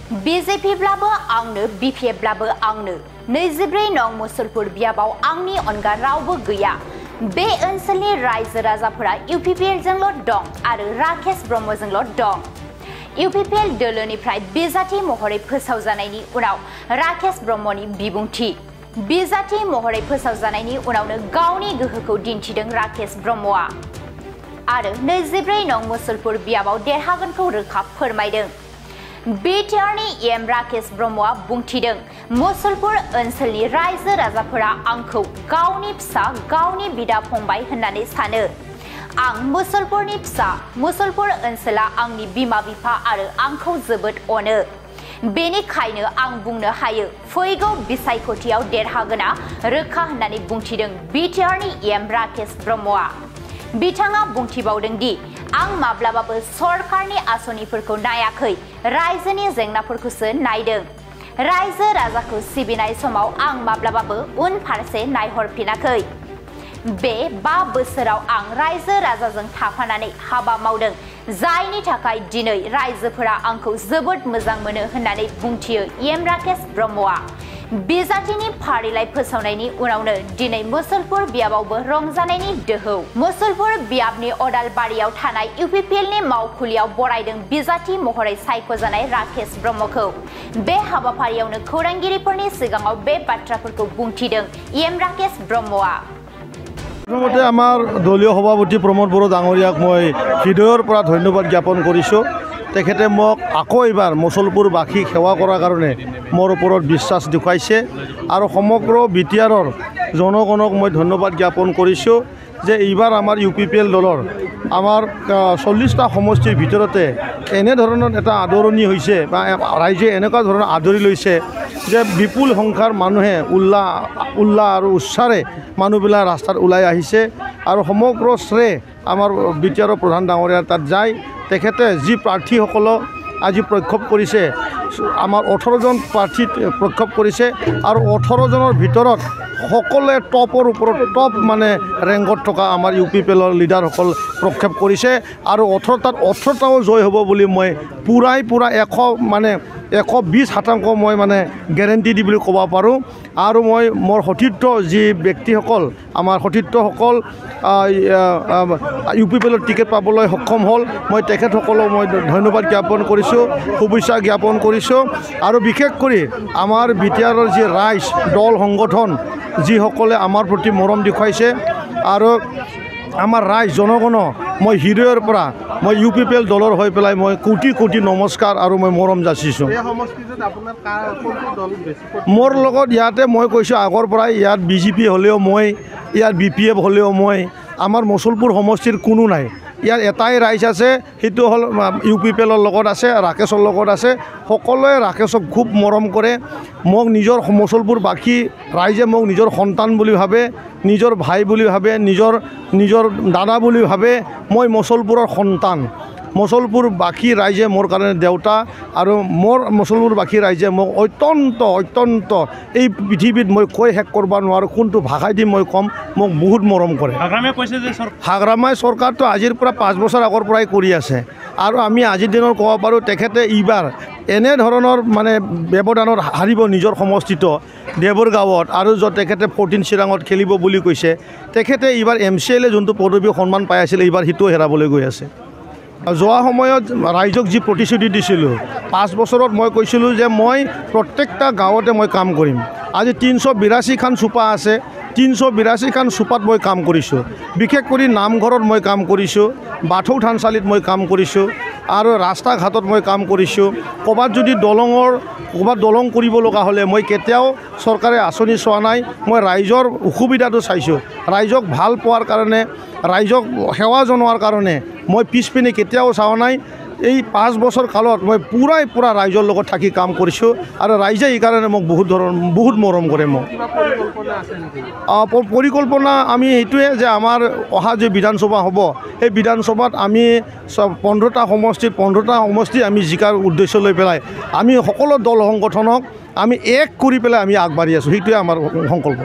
BJP-ब्लाबो आंनो BPF-ब्लाबो आंनो 24 नं मुसलपुर बियाबाव आंनि अनगा रावबो गैया। बे ओनसोलनि रायजो राजाफोरा UPPL-जोंल' दं आरो राकेश ब्रह्मजोंल' दं। UPPL दोलोनिफ्राय बिजाथि महरै फोसावजानायनि उनाव राकेश ब्रह्मनि बिबुंथि। बिजाथि महरै फोसावजानायनि उनावनो गावनि गोहोखौ दिन्थिदों राकेश ब्रह्मआ आरो 24 नं मुसलपुर बियाबाव देरहागोनखौ रोखा फोरमायदों। BTRनि EM राकेश ब्रह्मआ बुंथिदों मुसलपुर ओनसोलनि रायजो राजाफोरा आंखौ गावनि फिसा गावनि बिदा फंबाय होननानै सानो। आं मुसलपुरनि फिसा, मुसलपुर ओनसोला आंनि बिमा बिफा आरो आंखौ जोबोद अनो। बेनिखायनो आं बुंनो हायो फैगौ बिसायख'थियाव देरहागोना रोखा होननानै बुंथिदों BTRनि EM राकेश ब्रह्मआ। बिथाङा बुंथिबावदों दि आं माब्लाबाबो सरकारनि आसनिफोरखौ नायाखै, रायजोनि जेंनाफोरखौसो नायदों। रायजो राजाखौ सिबिनाय समाव आं माब्लाबाबो उनफारसे नायहरफिनाखै। बे 5 बोसोराव आं रायजो राजाजों थाफानानै हाबा मावदों, जायनि थाखाय दिनै रायजोफोरा आंखौ जोबोद मोजां मोनो होननानै बुंथियो EM राकेश ब्रह्मआ। बिजाथिनि फारिलाइ फोसावनायनि उनावनो दिनै मुसलपुर बियाबावबो रंजानायनि दोहौ। मुसलपुर बियाबनि अदालबारियाव थानाय UPPLनि मावखुलियाव बरायदों बिजाथि महरै सायख'जानाय राकेश ब्रह्मखौ। बे हाबाफारियावनो खौरांगिरिफोरनि सिगाङाव बे बाथ्राफोरखौ बुंथिदों EM राकेश ब्रह्मआ। প্ৰথমতে আমাৰ দলীয় সভাপতি প্ৰমোদ বড়ো ডাঙৰীয়াক মই হৃদয়ৰ পৰা ধন্যবাদ জ্ঞাপন কৰিছোঁ। তেখেতে মোক আকৌ এবাৰ মুছলপুৰবাসীক সেৱা কৰাৰ কাৰণে মোৰ ওপৰত বিশ্বাস দেখুৱাইছে আৰু সমগ্ৰ BTRৰ জনগণক মই ধন্যবাদ জ্ঞাপন কৰিছোঁ যে এইবাৰ আমাৰ UPPL দলৰ আমাৰ 40টা সমষ্টিৰ ভিতৰতে এনেধৰণৰ এটা আদৰণি হৈছে বা ৰাইজে এনেকুৱা ধৰণৰ আদৰি লৈছে যে বিপুল সংখ্যাৰ মানুহে উল্লাহ আৰু উৎসাৰে মানুহবিলাক ৰাস্তাত ওলাই আহিছে আৰু সমগ্ৰ শ্ৰেয় আমাৰ BTRৰ প্ৰধান ডাঙৰীয়াৰ তাত যায়। তেখেতে যি প্ৰাৰ্থীসকলক আজি প্ৰক্ষোভ কৰিছে, আমাৰ 18জন প্ৰাৰ্থীত প্ৰক্ষোভ কৰিছে আৰু 18জনৰ ভিতৰত সকলোৱে টপৰ ওপৰত টপ মানে ৰেংকত থকা আমাৰ UPPLৰ লিডাৰসকল প্ৰক্ষোভ কৰিছে আৰু 18টাও জয় হ'ব বুলি মই পূৰা 120% মই মানে গেৰেণ্টি দি বুলি ক'ব পাৰোঁ। আৰু মই মোৰ সতীৰ্থ যি ব্যক্তিসকল আমাৰ সতীৰ্থসকল UPPLৰ টিকেট পাবলৈ সক্ষম হ'ল, মই তেখেতসকলক মই ধন্যবাদ জ্ঞাপন কৰিছোঁ, শুভেচ্ছা জ্ঞাপন কৰিছোঁ। আৰু বিশেষ কৰি আমাৰ BTRৰ যি ৰাইজ দল সংগঠন যিসকলে আমাৰ প্ৰতি মৰম দেখুৱাইছে আৰু আমাৰ ৰাইজ জনগণক মই হৃদয়ৰ পৰা মই UPPL দলৰ হৈ পেলাই মই কোটি কোটি নমস্কাৰ আৰু মই মৰম যাচিছোঁ। মোৰ লগত ইয়াতে মই কৈছোঁ আগৰ পৰাই ইয়াত BJP হ'লেও মই, ইয়াত BPF হ'লেও মই, আমাৰ মুছলপুৰ সমষ্টিৰ কোনো নাই। ইয়াৰ এটাই ৰাইজ আছে, সেইটো হ'ল UPPLৰ লগত আছে, ৰাকেশৰ লগত আছে। সকলোৱে ৰাকেশক খুব মৰম কৰে। মোক নিজৰ মুছলপুৰবাসী ৰাইজে মোক নিজৰ সন্তান বুলি ভাবে, নিজৰ ভাই বুলি ভাবে, নিজৰ দাদা বুলি ভাবে। মই মুছলপুৰৰ সন্তান। মুছলপুৰবাসী ৰাইজে মোৰ কাৰণে দেউতা আৰু মোৰ মুছলপুৰবাসী ৰাইজে মোক অত্যন্ত এই পৃথিৱীত মই কৈ শেষ কৰিব নোৱাৰোঁ কোনটো ভাষাই দি মই ক'ম, মোক বহুত মৰম কৰে। হাগ্ৰামাই চৰকাৰটো আজিৰ পৰা 5 বছৰ আগৰ পৰাই কৰি আছে আৰু আমি আজিৰ দিনত ক'ব পাৰোঁ তেখেতে এইবাৰ এনেধৰণৰ মানে ব্যৱধানত হাৰিব নিজৰ সমষ্টিত দেৱৰ গাঁৱত আৰু য'ত তেখেতে 14 চিৰাঙত খেলিব বুলি কৈছে। তেখেতে এইবাৰ MCL যোনটো পদবী সন্মান পাই আছিল এইবাৰ সিটোও হেৰাবলৈ গৈ আছে। যোৱা সময়ত ৰাইজক যি প্ৰতিশ্ৰুতি দিছিলোঁ 5 বছৰত মই কৈছিলোঁ যে মই প্ৰত্যেকটা গাঁৱতে মই কাম কৰিম। আজি 382খন চুপা আছে, 382খন চুপাত মই কাম কৰিছোঁ। বিশেষ কৰি নামঘৰত মই কাম কৰিছোঁ, বাথৌ থানচালিত মই কাম কৰিছোঁ আৰু ৰাস্তা ঘাটত মই কাম কৰিছোঁ। ক'ৰবাত যদি দলং কৰিব লগা হ'লে মই কেতিয়াও চৰকাৰে আঁচনি চোৱা নাই। মই ৰাইজৰ অসুবিধাটো চাইছোঁ, ৰাইজক ভাল পোৱাৰ কাৰণে, ৰাইজক সেৱা জনোৱাৰ কাৰণে মই পিছপিনে কেতিয়াও চোৱা নাই। এই 5 বছৰ কালত মই পুৰা ৰাইজৰ লগত থাকি কাম কৰিছোঁ আৰু ৰাইজে এইকাৰণে মোক বহুত মৰম কৰে। মোক পৰিকল্পনা আমি এইটোৱে যে আমাৰ অহা যে বিধানসভা হ'ব সেই বিধানসভাত আমি 15টা সমষ্টি আমি জিকাৰ উদ্দেশ্য লৈ পেলাই আমি সকলো দল সংগঠনক আমি এক কৰি পেলাই আমি আগবাঢ়ি আছোঁ। সেইটোৱে আমাৰ সংকল্প।